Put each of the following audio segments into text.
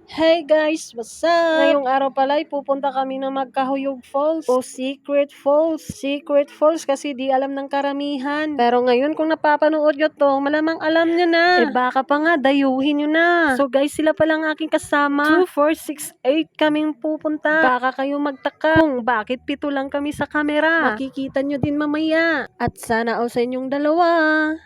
Hey guys, what's up? Ngayong araw pala ay pupunta kami ng Magkahuyog Falls o Secret Falls. Secret Falls kasi di alam ng karamihan. Pero ngayon kung napapanood nyo to, malamang alam nyo na. Baka pa nga dayuhin nyo na. So guys, sila palang aking kasama. 2, 4, 6, 8 kaming pupunta. Baka kayo magtaka kung bakit 7 lang kami sa kamera. Makikita nyo din mamaya. At sana all sa inyong dalawa.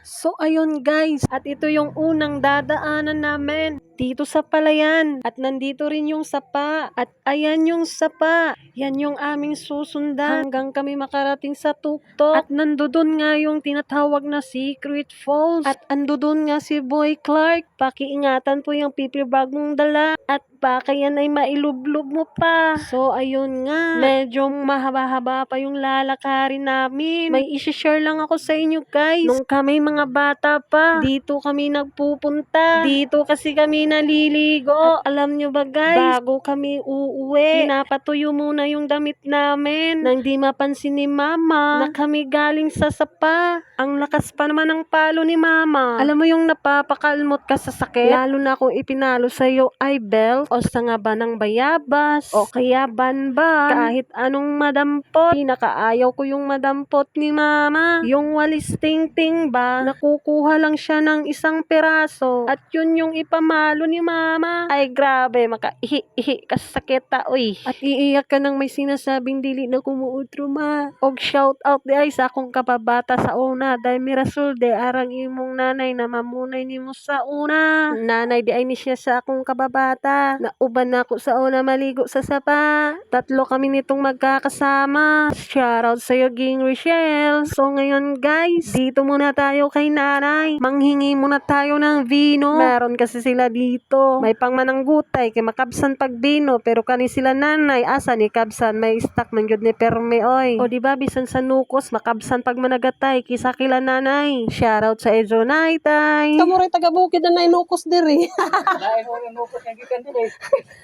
So ayun guys, at ito yung unang dadaanan namin dito sa Palayan. At nandito rin yung sapa. At ayan yung sapa. Yan yung aming susundan hanggang kami makarating sa tuktok. At nandoon nga yung tinatawag na Secret Falls. At andodon nga si Boy Clark. Pakiingatan po yung paper bag mong dala. At baka yan ay mailublob mo pa. So ayun nga, medyo mahaba-haba pa yung lalakarin namin. May isi-share lang ako sa inyo guys. Nung kami mga bata pa, dito kami nagpupunta. Dito kasi kami naliligo. At alam nyo ba guys, bago kami uuwi, pinapatuyo muna yung damit namin nang di mapansin ni mama na kami galing sa sapa. Ang lakas pa naman ng palo ni mama. Alam mo yung napapakalmot ka sa sakit? Lalo na kung ipinalo sa'yo ay belt o sanga ba ng bayabas o kaya banban. Kahit anong madampot, pinakaayaw ko yung madampot ni mama. Yung walis ting-ting ba, nakukuha lang siya ng isang peraso. At yun yung ipamalo ni mama. Ay grabe, maka-ihi-ihi kasakit ta, uy. At iiyak ka nang may sinasabing dili na kumuutro ma. Og shout out di ay sa akong kapabata sa una. Dahil mirasol de arang imong nanay na mamunay nimo sa una. Nanay di ay ni siya sa akong kababata. Nauban na ako sa una maligo sa sapa. 3 kami nitong magkakasama. Shoutout sa'yo, Ging Rochelle. So ngayon guys, dito muna tayo kay nanay. Manghingi muna tayo ng vino. Meron kasi sila dito. May pangmananggutay kay makabsan pag vino. Pero kani sila nanay, asa ni kabsan may stock man jud ni perme oy. O diba bisan sa nukos makabsan pag managatay kisa kila nanay. Shoutout sa Ejo Naitay. Kamu rin taga-bukid na nainukos diri.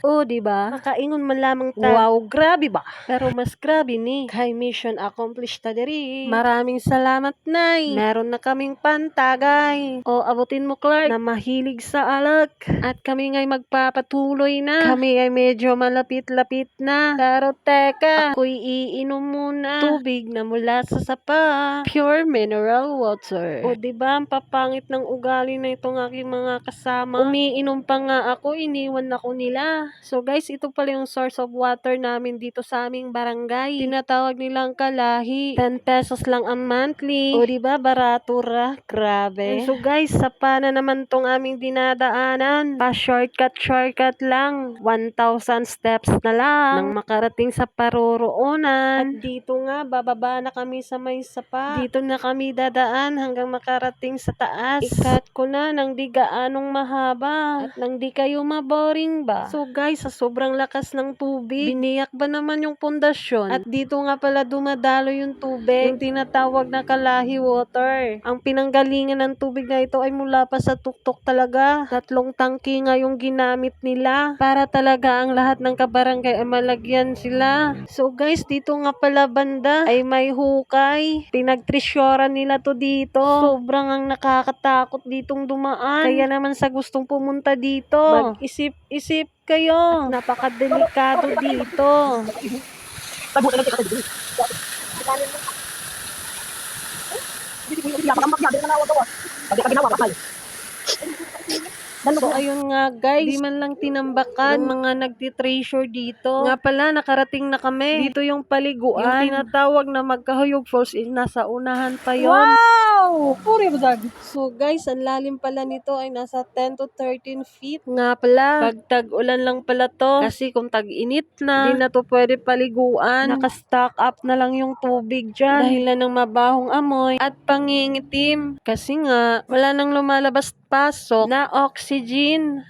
O, diba? Makaingon man lamang ta. Wow, grabe ba? Pero mas grabe ni. Kay mission accomplished ta diri. Maraming salamat, Nay. Meron na kaming pantagay. O, abutin mo, Clark, na mahilig sa alak. At kami nga'y magpapatuloy na. Kami ay medyo malapit-lapit na. Pero teka, ako'y iinom muna. Tubig na mula sa sapa. Pure mineral water. O, diba? Ang papangit ng ugali na itong aking mga kasama. Umiinom pa nga ako, iniwan ako nila. So guys, ito pala yung source of water namin dito sa aming barangay. Tinatawag nilang Kalahi. 10 pesos lang ang monthly. O diba, barato ra. Grabe. So guys, sapa na naman tong aming dinadaanan. Pa-shortcut lang. 1,000 steps na lang nang makarating sa paroroonan. At dito nga, bababa na kami sa may sapa. Dito na kami dadaan hanggang makarating sa taas. Ikat ko na nang di gaanong mahaba. At nang di kayo maboring ba? So guys, sa sobrang lakas ng tubig, biniyak ba naman yung pundasyon? At dito nga pala dumadalo yung tubig, yung tinatawag na Kalahi water. Ang pinanggalingan ng tubig na ito ay mula pa sa tuktok talaga. 3 tangki nga yung ginamit nila para talaga ang lahat ng kabarangay ay malagyan sila. So guys, dito nga pala banda ay may hukay. Pinagtrisyoran nila to dito. Sobrang ang nakakatakot ditong dumaan. Kaya naman sa gustong pumunta dito, mag-isip-isip kayo. At napakadelikado dito. So ayun nga guys, di man lang tinambakan ng mga nagtitreasure dito. Nga pala, nakarating na kami. Dito yung paliguan. Yung tinatawag na Magkahuyog Falls, nasa unahan pa yon. Wow! Puri bazag. So guys, ang lalim pala nito ay nasa 10 to 13 feet. Nga pala, pag tag-ulan lang pala to. Kasi kung tag-init na, hindi na to pwede paliguan. Naka-stock up na lang yung tubig dyan. Dahilan ng mabahong amoy at pangingitim. Kasi nga, wala nang lumalabas pasok na oxygen.